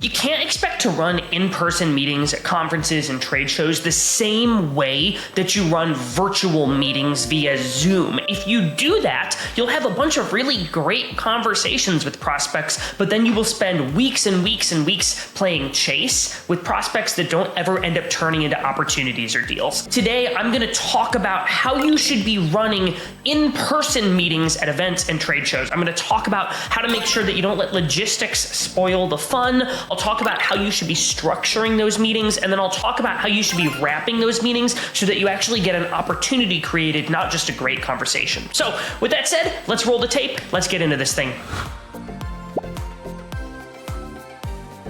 You can't expect to run in-person meetings at conferences and trade shows the same way that you run virtual meetings via Zoom. If you do that, you'll have a bunch of really great conversations with prospects, but then you will spend weeks and weeks and weeks playing chase with prospects that don't ever end up turning into opportunities or deals. Today, I'm going to talk about how you should be running in-person meetings at events and trade shows. I'm going to talk about how to make sure that you don't let logistics spoil the fun. I'll talk about how you should be structuring those meetings, and then I'll talk about how you should be wrapping those meetings so that you actually get an opportunity created, not just a great conversation. So with that said, let's roll the tape. Let's get into this thing.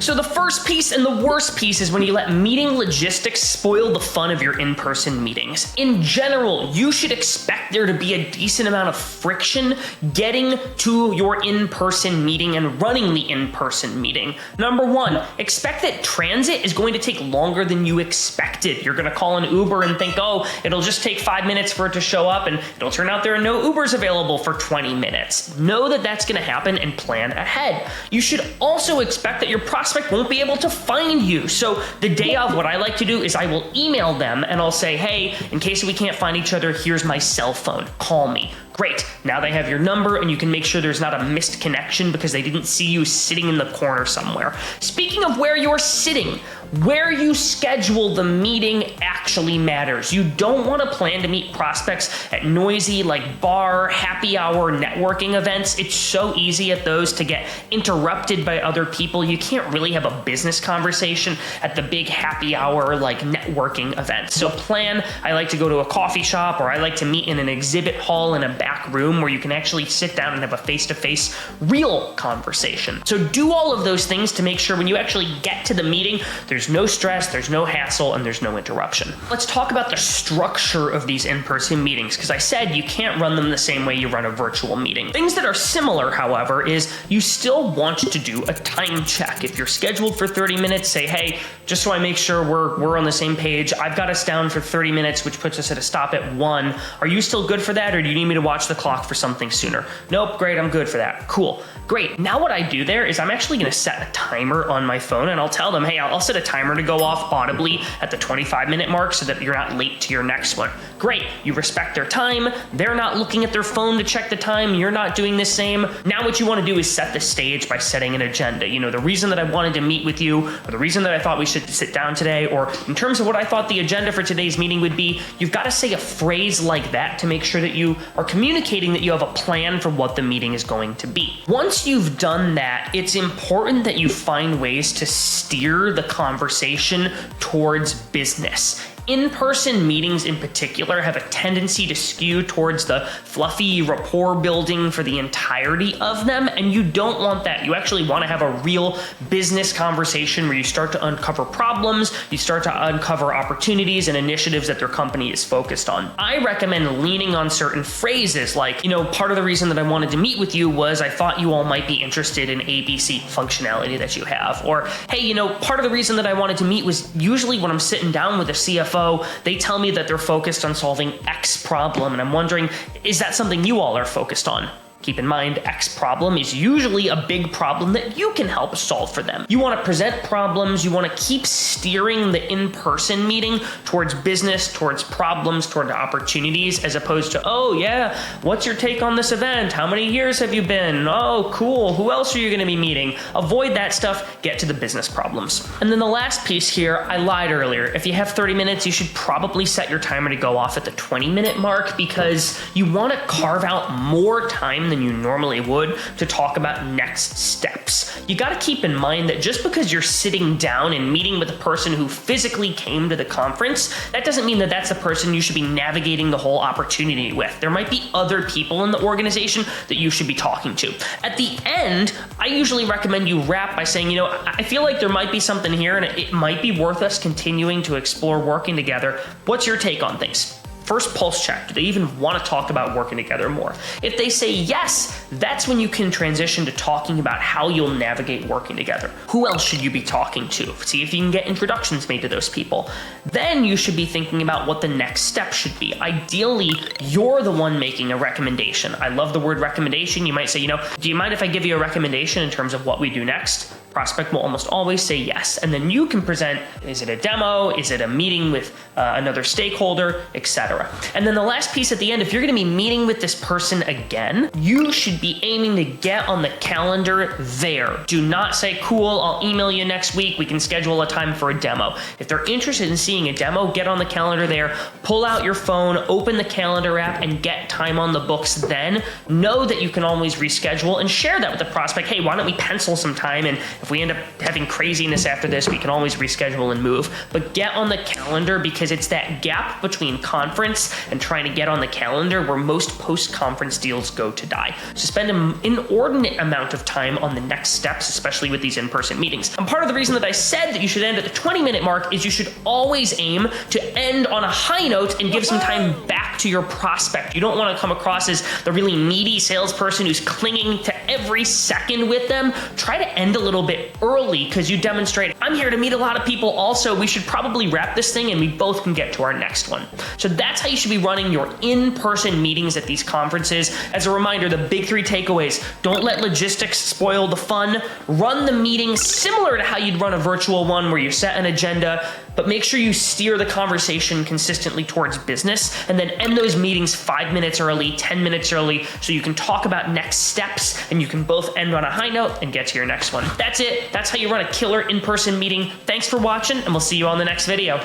So the first piece and the worst piece is when you let meeting logistics spoil the fun of your in-person meetings. In general, you should expect there to be a decent amount of friction getting to your in-person meeting and running the in-person meeting. Number one, expect that transit is going to take longer than you expected. You're going to call an Uber and think, oh, it'll just take 5 minutes for it to show up, and it'll turn out there are no Ubers available for 20 minutes. Know that that's going to happen and plan ahead. You should also expect that your prospect won't be able to find you. So the day of, what I like to do is I will email them and I'll say, hey, in case we can't find each other, here's my cell phone. Call me. Great. Now they have your number and you can make sure there's not a missed connection because they didn't see you sitting in the corner somewhere. Speaking of where you're sitting, where you schedule the meeting actually matters. You don't want to plan to meet prospects at noisy, like bar, happy hour, networking events. It's so easy at those to get interrupted by other people. You can't really have a business conversation at the big happy hour, like networking events. So I like to go to a coffee shop, or I like to meet in an exhibit hall in a back room where you can actually sit down and have a face-to-face real conversation. So do all of those things to make sure when you actually get to the meeting, there's no stress, there's no hassle, and there's no interruption. Let's talk about the structure of these in-person meetings, because I said you can't run them the same way you run a virtual meeting. Things that are similar, however, is you still want to do a time check. If you're scheduled for 30 minutes, say, hey, just so I make sure we're on the same page, I've got us down for 30 minutes, which puts us at a stop at 1. Are you still good for that, or do you need me to watch the clock for something sooner? Nope, great, I'm good for that. Cool, great. Now what I do there is I'm actually gonna set a timer on my phone, and I'll tell them, hey, I'll set a timer to go off audibly at the 25-minute mark so that you're not late to your next one. Great, you respect their time, they're not looking at their phone to check the time, you're not doing the same. Now what you wanna do is set the stage by setting an agenda. You know, the reason that I wanted to meet with you, or the reason that I thought we should sit down today, or in terms of what I thought the agenda for today's meeting would be, you've gotta say a phrase like that to make sure that you are communicating that you have a plan for what the meeting is going to be. Once you've done that, it's important that you find ways to steer the conversation towards business. In-person meetings in particular have a tendency to skew towards the fluffy rapport building for the entirety of them, and you don't want that. You actually want to have a real business conversation where you start to uncover problems, you start to uncover opportunities and initiatives that their company is focused on. I recommend leaning on certain phrases like, part of the reason that I wanted to meet with you was I thought you all might be interested in ABC functionality that you have. Or, hey, part of the reason that I wanted to meet was usually when I'm sitting down with a CFO, they tell me that they're focused on solving X problem, and I'm wondering, is that something you all are focused on? Keep in mind, X problem is usually a big problem that you can help solve for them. You want to present problems, you want to keep steering the in-person meeting towards business, towards problems, toward opportunities, as opposed to, oh yeah, what's your take on this event? How many years have you been? Oh, cool, who else are you going to be meeting? Avoid that stuff, get to the business problems. And then the last piece here, I lied earlier. If you have 30 minutes, you should probably set your timer to go off at the 20-minute mark, because you want to carve out more time than you normally would to talk about next steps. You got to keep in mind that just because you're sitting down and meeting with a person who physically came to the conference, that doesn't mean that that's the person you should be navigating the whole opportunity with. There might be other people in the organization that you should be talking to. At the end, I usually recommend you wrap by saying, I feel like there might be something here and it might be worth us continuing to explore working together. What's your take on things? First pulse check. Do they even want to talk about working together more? If they say yes, that's when you can transition to talking about how you'll navigate working together. Who else should you be talking to? See if you can get introductions made to those people. Then you should be thinking about what the next step should be. Ideally, you're the one making a recommendation. I love the word recommendation. You might say, do you mind if I give you a recommendation in terms of what we do next? prospect will almost always say yes. And then you can present, is it a demo? Is it a meeting with another stakeholder, etc. And then the last piece at the end, if you're going to be meeting with this person again, you should be aiming to get on the calendar there. Do not say, cool, I'll email you next week. We can schedule a time for a demo. If they're interested in seeing a demo, get on the calendar there, pull out your phone, open the calendar app, and get time on the books then. Know that you can always reschedule and share that with the prospect. Hey, why don't we pencil some time? And if we end up having craziness after this, we can always reschedule and move. But get on the calendar, because it's that gap between conference and trying to get on the calendar where most post-conference deals go to die. So spend an inordinate amount of time on the next steps, especially with these in-person meetings. And part of the reason that I said that you should end at the 20-minute mark is you should always aim to end on a high note and give some time back to your prospect. You don't want to come across as the really needy salesperson who's clinging to every second with them. Try to end a little bit early, because you demonstrate, I'm here to meet a lot of people also. We should probably wrap this thing and we both can get to our next one. So that's how you should be running your in-person meetings at these conferences. As a reminder, the big 3 takeaways: don't let logistics spoil the fun. Run the meeting similar to how you'd run a virtual one, where you set an agenda, but make sure you steer the conversation consistently towards business, and then end those meetings 5 minutes early, 10 minutes early, so you can talk about next steps and you can both end on a high note and get to your next one. That's it. That's how you run a killer in-person meeting. Thanks for watching, and we'll see you on the next video.